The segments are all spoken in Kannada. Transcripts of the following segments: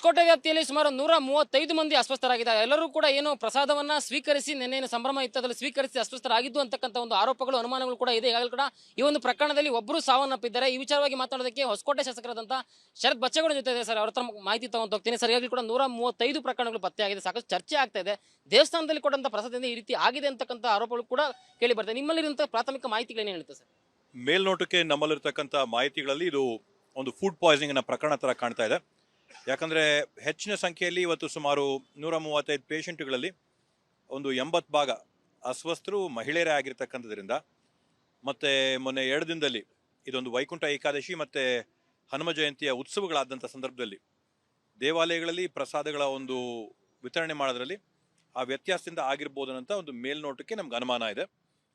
ಹೊಸಕೋಟೆ ವ್ಯಾಪ್ತಿಯಲ್ಲಿ ಸುಮಾರು 135 ಮಂದಿ ಅಸ್ವಸ್ಥರಾಗಿದ್ದಾರೆ. ಎಲ್ಲರೂ ಕೂಡ ಏನು ಪ್ರಸಾದವನ್ನ ಸ್ವೀಕರಿಸಿ ನಿನ್ನೆ ಸಂಭ್ರಮ ಇತ್ತದಲ್ಲಿ ಸ್ವೀಕರಿಸಿ ಅಸ್ವಸ್ಥರಾಗಿದ್ದು ಅಂತಕ್ಕಂಥ ಒಂದು ಆರೋಪಗಳು ಅನುಮಾನಗಳು ಕೂಡ ಇದೆ. ಈಗಾಗಲೇ ಕೂಡ ಈ ಒಂದು ಪ್ರಕರಣದಲ್ಲಿ ಒಬ್ಬರು ಸಾವನ್ನಪ್ಪಿದ್ದಾರೆ. ಈ ವಿಚಾರವಾಗಿ ಮಾತಾಡೋದಕ್ಕೆ ಹೊಸಕೋಟೆ ಶಾಸಕರಾದಂತಹ ಶರತ್ ಬಚ್ಚೇಗೌಡ ಜೊತೆ ಇದೆ ಸರ್. ಅವ್ರ ಹತ್ರ ಮಾಹಿತಿ ತಗೊಂಡು ಹೋಗ್ತೀನಿ ಸರ್. ಈಗಾಗಲೇ ಕೂಡ 135 ಪ್ರಕರಣಗಳು ಪತ್ತೆಯಾಗಿದೆ, ಸಾಕಷ್ಟು ಚರ್ಚೆ ಆಗ್ತಾ ಇದೆ. ದೇವಸ್ಥಾನದಲ್ಲಿ ಕೊಟ್ಟಂತ ಪ್ರಸಾದದಿಂದ ಈ ರೀತಿ ಆಗಿದೆ ಅಂತಕ್ಕಂಥ ಆರೋಪಗಳು ಕೂಡ ಕೇಳಿ ಬರ್ತದೆ. ನಿಮ್ಮಲ್ಲಿರುವಂತಹ ಪ್ರಾಥಮಿಕ ಮಾಹಿತಿಗಳೇನು ಹೇಳುತ್ತೆ ಸರ್? ಮೇಲ್ನೋಟಕ್ಕೆ ನಮ್ಮಲ್ಲಿರ್ತಕ್ಕಂಥ ಮಾಹಿತಿಗಳಲ್ಲಿ ಇದು ಒಂದು ಫುಡ್ ಪಾಯ್ಸನಿಂಗ್ ಪ್ರಕರಣ ತರ ಕಾಣ್ತಾ ಇದೆ. ಯಾಕಂದ್ರೆ ಹೆಚ್ಚಿನ ಸಂಖ್ಯೆಯಲ್ಲಿ ಇವತ್ತು ಸುಮಾರು 135 ಪೇಷಂಟ್ಗಳಲ್ಲಿ ಒಂದು 80 ಭಾಗ ಅಸ್ವಸ್ಥರು ಮಹಿಳೆಯರೇ ಆಗಿರ್ತಕ್ಕಂಥದ್ರಿಂದ, ಮತ್ತೆ ಮೊನ್ನೆ 2 ದಿನದಲ್ಲಿ ಇದೊಂದು ವೈಕುಂಠ ಏಕಾದಶಿ ಮತ್ತೆ ಹನುಮ ಜಯಂತಿಯ ಉತ್ಸವಗಳಾದಂಥ ಸಂದರ್ಭದಲ್ಲಿ ದೇವಾಲಯಗಳಲ್ಲಿ ಪ್ರಸಾದಗಳ ಒಂದು ವಿತರಣೆ ಮಾಡೋದ್ರಲ್ಲಿ ಆ ವ್ಯತ್ಯಾಸದಿಂದ ಆಗಿರ್ಬೋದು ಅಂತ ಒಂದು ಮೇಲ್ನೋಟಕ್ಕೆ ನಮ್ಗೆ ಅನುಮಾನ ಇದೆ.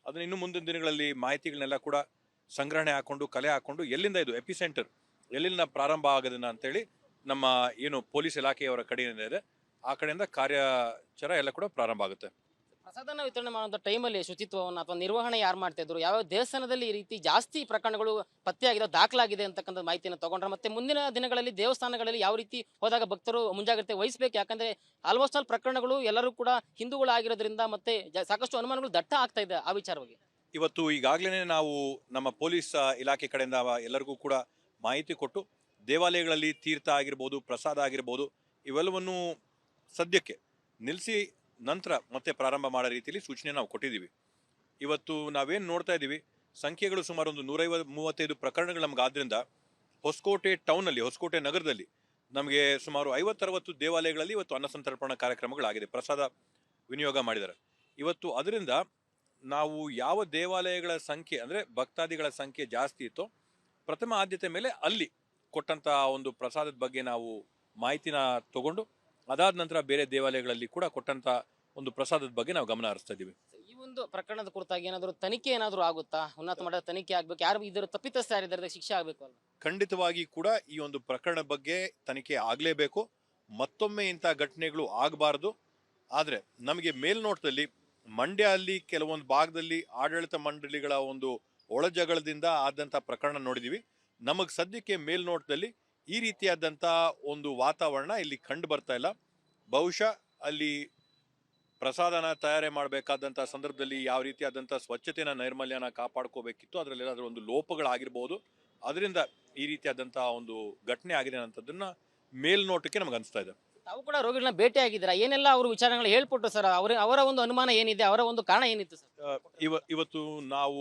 ಅದನ್ನ ಇನ್ನು ಮುಂದಿನ ದಿನಗಳಲ್ಲಿ ಮಾಹಿತಿಗಳನ್ನೆಲ್ಲ ಕೂಡ ಸಂಗ್ರಹಣೆ ಹಾಕೊಂಡು ಕಲೆ ಹಾಕೊಂಡು ಎಲ್ಲಿಂದ ಇದು ಎಪಿಸೆಂಟರ್ ಎಲ್ಲಿಂದ ಪ್ರಾರಂಭ ಆಗೋದನ್ನ ಅಂತೇಳಿ ನಮ್ಮ ಏನು ಪೊಲೀಸ್ ಇಲಾಖೆಯವರ ಕಡೆಯಿಂದ ಇದೆ ಆ ಕಡೆಯಿಂದ ಕಾರ್ಯಾಚರ ಎಲ್ಲ ಕೂಡ ಪ್ರಾರಂಭ ಆಗುತ್ತೆ. ಪ್ರಸಾದನ ವಿತರಣೆ ಮಾಡುವಂಥ ಟೈಮಲ್ಲಿ ಶುಚಿತ್ವವನ್ನು ಅಥವಾ ನಿರ್ವಹಣೆ ಯಾರು ಮಾಡ್ತಾ ಇದ್ರು, ಯಾವ ದೇವಸ್ಥಾನದಲ್ಲಿ ಈ ರೀತಿ ಜಾಸ್ತಿ ಪ್ರಕರಣಗಳು ಪತ್ತೆಯಾಗಿದೆ ದಾಖಲಾಗಿದೆ ಅಂತಕ್ಕಂಥ ಮಾಹಿತಿಯನ್ನು ತಗೊಂಡ್ರೆ ಮತ್ತೆ ಮುಂದಿನ ದಿನಗಳಲ್ಲಿ ದೇವಸ್ಥಾನಗಳಲ್ಲಿ ಯಾವ ರೀತಿ ಹೋದಾಗ ಭಕ್ತರು ಮುಂಜಾಗ್ರತೆ ವಹಿಸಬೇಕು? ಯಾಕಂದ್ರೆ ಆಲ್ಮೋಸ್ಟ್ ಆಲ್ ಪ್ರಕರಣಗಳು ಎಲ್ಲರೂ ಕೂಡ ಹಿಂದೂಗಳಾಗಿರೋದ್ರಿಂದ ಮತ್ತೆ ಸಾಕಷ್ಟು ಅನುಮಾನಗಳು ದಟ್ಟ ಆಗ್ತಾ ಇದೆ ಆ ವಿಚಾರವಾಗಿ. ಇವತ್ತು ಈಗಾಗಲೇ ನಾವು ನಮ್ಮ ಪೊಲೀಸ್ ಇಲಾಖೆ ಕಡೆಯಿಂದ ಎಲ್ಲರಿಗೂ ಕೂಡ ಮಾಹಿತಿ ಕೊಟ್ಟು ದೇವಾಲಯಗಳಲ್ಲಿ ತೀರ್ಥ ಆಗಿರ್ಬೋದು, ಪ್ರಸಾದ ಆಗಿರ್ಬೋದು, ಇವೆಲ್ಲವನ್ನು ಸದ್ಯಕ್ಕೆ ನಿಲ್ಲಿಸಿ ನಂತರ ಮತ್ತೆ ಪ್ರಾರಂಭ ಮಾಡೋ ರೀತಿಯಲ್ಲಿ ಸೂಚನೆ ನಾವು ಕೊಟ್ಟಿದ್ದೀವಿ. ಇವತ್ತು ನಾವೇನು ನೋಡ್ತಾ ಇದ್ದೀವಿ, ಸಂಖ್ಯೆಗಳು ಸುಮಾರು ಒಂದು 135 ಪ್ರಕರಣಗಳು ನಮ್ಗೆ ಆದ್ರಿಂದ ಹೊಸಕೋಟೆ ಟೌನಲ್ಲಿ, ಹೊಸಕೋಟೆ ನಗರದಲ್ಲಿ ನಮಗೆ ಸುಮಾರು 50-60 ದೇವಾಲಯಗಳಲ್ಲಿ ಇವತ್ತು ಅನ್ನಸಂತರ್ಪಣಾ ಕಾರ್ಯಕ್ರಮಗಳಾಗಿದೆ, ಪ್ರಸಾದ ವಿನಿಯೋಗ ಮಾಡಿದ್ದಾರೆ. ಇವತ್ತು ಅದರಿಂದ ನಾವು ಯಾವ ದೇವಾಲಯಗಳ ಸಂಖ್ಯೆ ಅಂದರೆ ಭಕ್ತಾದಿಗಳ ಸಂಖ್ಯೆ ಜಾಸ್ತಿ ಇತ್ತೋ ಪ್ರಥಮ ಆದ್ಯತೆ ಮೇಲೆ ಅಲ್ಲಿ ಕೊಟ್ಟಂತ ಒಂದು ಪ್ರಸಾದದ ಬಗ್ಗೆ ನಾವು ಮಾಹಿತಿನ ತಗೊಂಡು ಅದಾದ ನಂತರ ಬೇರೆ ದೇವಾಲಯಗಳಲ್ಲಿ ಕೂಡ ಕೊಟ್ಟಂತ ಒಂದು ಪ್ರಸಾದದ ಬಗ್ಗೆ ನಾವು ಗಮನ ಹರಿಸ್ತಾ ಇದ್ದೀವಿ. ಈ ಒಂದು ಪ್ರಕರಣದ ಕುರಿತಾಗಿ ಏನಾದರೂ ತನಿಖೆ ಏನಾದರೂ ಆಗುತ್ತಾ? ಉನ್ನತ ಮಟ್ಟದ ತನಿಖೆ ಆಗ್ಬೇಕು, ಯಾರು ಇದರ ತಪ್ಪಿತಸ್ಥ ಯಾರಿದ್ದಾರೆ ಶಿಕ್ಷೆ ಆಗಬೇಕು ಅಲ್ಲ? ಖಂಡಿತವಾಗಿ ಕೂಡ ಈ ಒಂದು ಪ್ರಕರಣ ಬಗ್ಗೆ ತನಿಖೆ ಆಗಲೇಬೇಕು. ಮತ್ತೊಮ್ಮೆ ಇಂಥ ಘಟನೆಗಳು ಆಗಬಾರ್ದು. ಆದರೆ ನಮಗೆ ಮೇಲ್ನೋಟದಲ್ಲಿ ಮಂಡ್ಯ ಅಲ್ಲಿ ಕೆಲವೊಂದು ಭಾಗದಲ್ಲಿ ಆಡಳಿತ ಮಂಡಳಿಗಳ ಒಂದು ಒಳಜಗಳದಿಂದ ಆದಂಥ ಪ್ರಕರಣ ನೋಡಿದೀವಿ. ನಮಗೆ ಸದ್ಯಕ್ಕೆ ಮೇಲ್ನೋಟದಲ್ಲಿ ಈ ರೀತಿಯಾದಂಥ ಒಂದು ವಾತಾವರಣ ಇಲ್ಲಿ ಕಂಡು ಬರ್ತಾ ಇಲ್ಲ. ಬಹುಶಃ ಅಲ್ಲಿ ಪ್ರಸಾದನ ತಯಾರಿ ಮಾಡಬೇಕಾದಂಥ ಸಂದರ್ಭದಲ್ಲಿ ಯಾವ ರೀತಿಯಾದಂಥ ಸ್ವಚ್ಛತೆನ ನೈರ್ಮಲ್ಯನ ಕಾಪಾಡ್ಕೋಬೇಕಿತ್ತು, ಅದರಲ್ಲಿ ಏನಾದರೂ ಒಂದು ಲೋಪಗಳಾಗಿರ್ಬೋದು. ಅದರಿಂದ ಈ ರೀತಿಯಾದಂಥ ಒಂದು ಘಟನೆ ಆಗಿದೆ ಅನ್ನೋದನ್ನ ಮೇಲ್ನೋಟಕ್ಕೆ ನಮ್ಗೆ ಅನಿಸ್ತಾ ಇದೆ. ತಾವು ಕೂಡ ರೋಗಿಗಳನ್ನ ಭೇಟಿ ಆಗಿದ್ದೀರಾ, ಏನೆಲ್ಲ ಅವರು ವಿಚಾರಗಳು ಹೇಳ್ಕೊಟ್ಟು ಸರ್? ಅವರ ಒಂದು ಅನುಮಾನ ಏನಿದೆ, ಅವರ ಒಂದು ಕಾರಣ ಏನಿತ್ತು ಸರ್? ಇವತ್ತು ನಾವು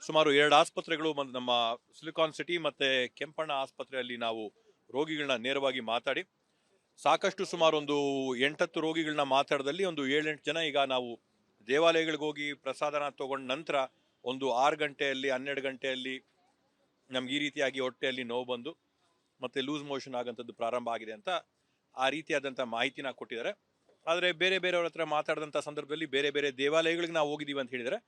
ಸುಮಾರು 2 ಆಸ್ಪತ್ರೆಗಳು ನಮ್ಮ ಸಿಲಿಕಾನ್ ಸಿಟಿ ಮತ್ತೆ ಕೆಂಪಣ್ಣ ಆಸ್ಪತ್ರೆಯಲ್ಲಿ ನಾವು ರೋಗಿಗಳನ್ನ ನೇರವಾಗಿ ಮಾತಾಡಿ ಸಾಕಷ್ಟು ಸುಮಾರು ಒಂದು 8-10 ರೋಗಿಗಳನ್ನ ಮಾತಾಡದಲ್ಲಿ ಒಂದು 7-8 ಜನ ಈಗ ನಾವು ದೇವಾಲಯಗಳಿಗೆ ಹೋಗಿ ಪ್ರಸಾದನ ತಗೊಂಡ ನಂತರ ಒಂದು 6 ಗಂಟೆಯಲ್ಲಿ 12 ಗಂಟೆಯಲ್ಲಿ ನಮ್ಗೆ ಈ ರೀತಿಯಾಗಿ ಹೊಟ್ಟೆಯಲ್ಲಿ ನೋವು ಬಂದು ಮತ್ತೆ ಲೂಸ್ ಮೋಷನ್ ಆಗಂಥದ್ದು ಪ್ರಾರಂಭ ಆಗಿದೆ ಅಂತ ಆ ರೀತಿಯಾದಂಥ ಮಾಹಿತಿನ ಕೊಟ್ಟಿದ್ದಾರೆ. ಆದರೆ ಬೇರೆಯವ್ರ ಹತ್ರ ಮಾತಾಡಿದಂಥ ಸಂದರ್ಭದಲ್ಲಿ ಬೇರೆ ದೇವಾಲಯಗಳಿಗೆ ನಾವು ಹೋಗಿದ್ದೀವಿ ಅಂತ ಹೇಳಿದರೆ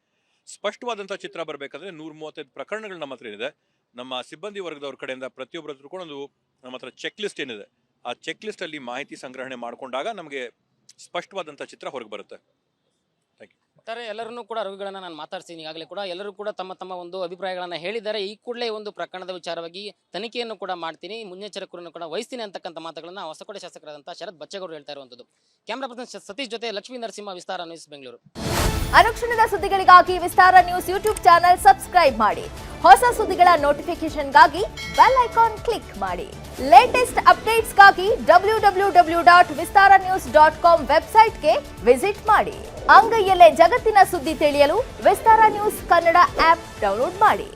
ಸ್ಪಷ್ಟವಾದಂಥ ಚಿತ್ರ ಬರಬೇಕಂದ್ರೆ 135 ಪ್ರಕರಣಗಳು ನಮ್ಮ ಹತ್ರ ಏನಿದೆ, ನಮ್ಮ ಸಿಬ್ಬಂದಿ ವರ್ಗದವ್ರ ಕಡೆಯಿಂದ ಪ್ರತಿಯೊಬ್ಬರ ಹತ್ರ ಕೂಡ ಒಂದು ನಮ್ಮ ಹತ್ರ ಚೆಕ್ ಲಿಸ್ಟ್ ಏನಿದೆ, ಆ ಚೆಕ್ ಲಿಸ್ಟ್ ಅಲ್ಲಿ ಮಾಹಿತಿ ಸಂಗ್ರಹಣೆ ಮಾಡಿಕೊಂಡಾಗ ನಮಗೆ ಸ್ಪಷ್ಟವಾದಂಥ ಚಿತ್ರ ಹೊರಗೆ ಬರುತ್ತೆ. Thank you. ಒಟ್ಟಾರೆ ಎಲ್ಲರನ್ನೂ ಕೂಡ ರೋಗಿಗಳನ್ನ ನಾನು ಮಾತಾಡ್ತೀನಿ. ಈಗಾಗಲೇ ಕೂಡ ಎಲ್ಲರೂ ಕೂಡ ತಮ್ಮ ಒಂದು ಅಭಿಪ್ರಾಯಗಳನ್ನ ಹೇಳಿದ್ದಾರೆ. ಈ ಕೂಡಲೇ ಒಂದು ಪ್ರಕರಣದ ವಿಚಾರವಾಗಿ ತನಿಖೆಯನ್ನು ಕೂಡ ಮಾಡ್ತೀನಿ, ಮುನ್ನೆಚ್ಚರಿಕೆಯನ್ನು ಕೂಡ ವಹಿಸ್ತೀನಿ ಅಂತಕ್ಕಂಥ ಮಾತುಗಳನ್ನ ಹೊಸಕೋಟೆ ಶಾಸಕರಾದಂತಹ ಶರತ್ ಬಚ್ಚೇಗೌಡರು ಹೇಳ್ತಾ ಇರುವಂತದ್ದು. ಕ್ಯಾಮರಾ ಪರ್ಸನ್ ಸತೀಶ್ ಜೊತೆ ಲಕ್ಷ್ಮೀ ನರಸಿಂಹ, ವಿಸ್ತಾರ ನ್ಯೂಸ್, ಬೆಂಗಳೂರು. ಅನುಕ್ಷಣದ ಸುದ್ದಿಗಳಿಗಾಗಿ ವಿಸ್ತಾರ ನ್ಯೂಸ್ ಯೂಟ್ಯೂಬ್ ಚಾನೆಲ್ ಸಬ್ಸ್ಕ್ರೈಬ್ ಮಾಡಿ. ಹೊಸ ಸುದ್ದಿಗಳ ನೋಟಿಫಿಕೇಶನ್ಗಾಗಿ ಬೆಲ್ ಐಕಾನ್ ಕ್ಲಿಕ್ ಮಾಡಿ. ಲೇಟೆಸ್ಟ್ ಅಪ್ಡೇಟ್ಸ್ಗಾಗಿ www.vistaranews.com ವೆಬ್ಸೈಟ್ಗೆ ವಿಸಿಟ್ ಮಾಡಿ. ಅಂಗೈಯಲ್ಲೇ ಜಗತ್ತಿನ ಸುದ್ದಿ ತಿಳಿಯಲು ವಿಸ್ತಾರ ನ್ಯೂಸ್ ಕನ್ನಡ ಆಪ್ ಡೌನ್ಲೋಡ್ ಮಾಡಿ.